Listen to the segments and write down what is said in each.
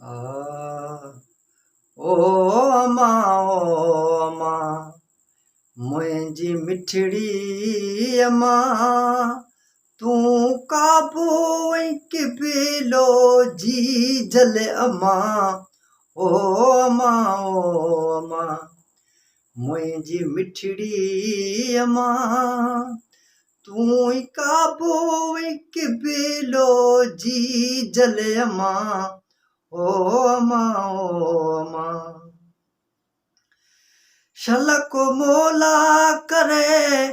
आ ओ अम्मा मुंहिंजी मिठड़ी अम्मा तूं काबो के बेलो जी जल अम्मा ओ अम्मा मुंहिंजी मिठड़ी अम्मा तूं काबो के बेलो जी जल अम्मा ओ अम्मा शलक मोला करे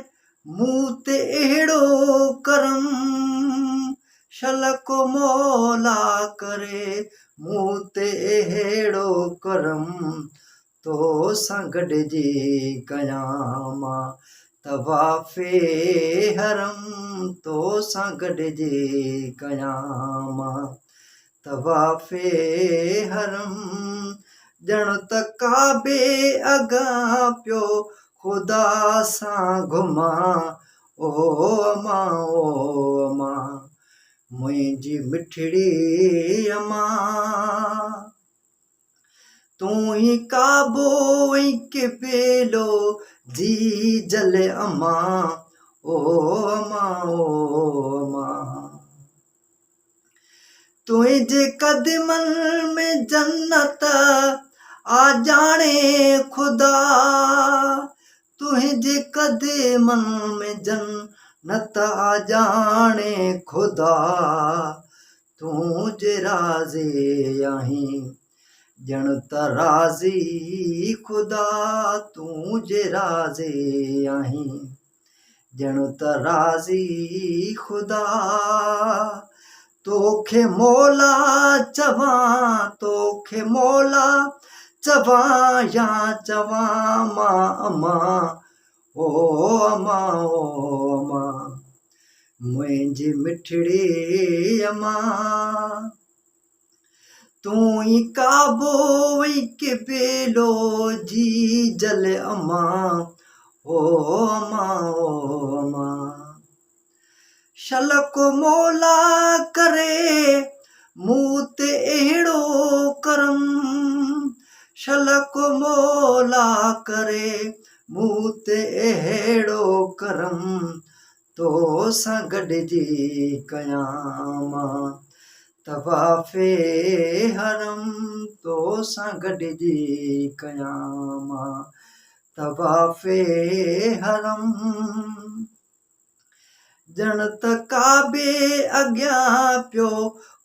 मूं ते अहिड़ो करम शलक मोला करे मूं ते अहिड़ो करम तो सां गॾिजी कयां मां तवाफ़े हरम तो सां गॾिजी कयां मां तवाफ़े हरम ॼण त काबे अॻां पियो ख़ुदा सां घुमां ओ अम्मा मुंहिंजी मिठड़ी अम्मा तूं ई काबो के बेलो जी जल अम्मा ओ अम्मा तुंहिंजे कदमनि में जन्नत आ जाने खुदा तुंहिंजे कदमनि में जन्नत आ जाने खुदा तूं जे राज़ी आहीं ॼण त राज़ी खुदा तूं जे राज़ी आहीं ॼण त राज़ी खुदा तोखे मौला चवां तोखे मौला चवां या चवां मां अम्मा ओ अम्मा मुंहिंजी मिठड़ी अम्मा तूं ई काबो के बेलो जी जल अम्मा ओ अम्मा शलक मोला करे मूं ते अहिड़ो करम शलक मोला करे मूं ते अहिड़ो करम तो सां गॾिजी कयां मां तवाफ़े हरम तो सां गॾिजी कयां मां तवाफ़े हरम ॼण त काबे अॻियां पियो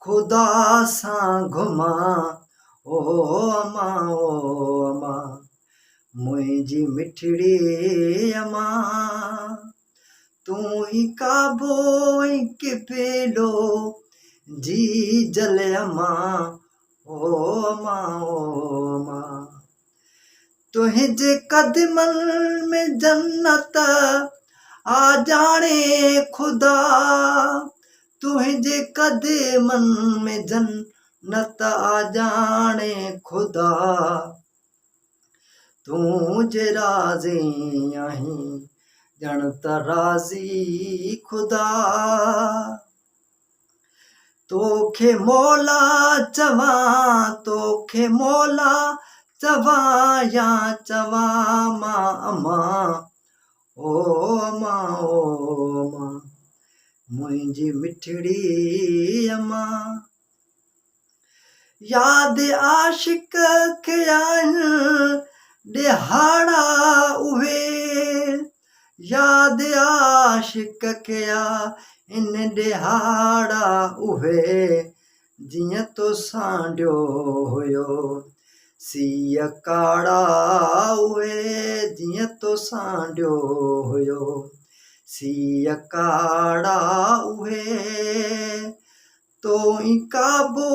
ख़ुदा सां घुमां ओ अम्मा मुंहिंजी मिठड़ी अम्मा तूं ई काबो के बेलो जी जल अम्मा ओ अम्मा तुंहिंजे कदमनि में जन्नत आ जाने खुदा तुंहिंजे कदमनि में जन्नत आ जाने खुदा तूं जे राज़ी आहीं ॼण त राज़ी खुदा तोखे मौला चवां तोखे मौला चवां या चवां मां अम्मा ओ अम्मा मुंहिंजी मिठड़ी अम्मा यादि आशिक़ खे आहिनि ॾिहाड़ा उहे यादि आशिक़ खे आहिनि ॾिहाड़ा उहे जीअं तो सांडियो हुयो सीउ काड़ा उहे जीअं तो सांडियो हुयो सीउ काड़ा उहे तो ई काबो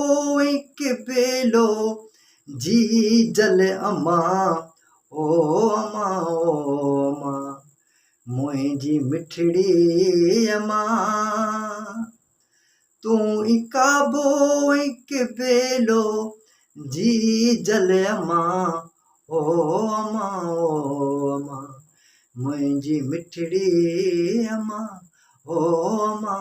के बेलो जी जल अम्मा ओ अम्मा मुंहिंजी मिठड़ी अम्मा तूं ई काबो के बेलो जी जल अम्मा ओ अम्मा मुंहिंजी मिठड़ी अम्मा ओ अम्मा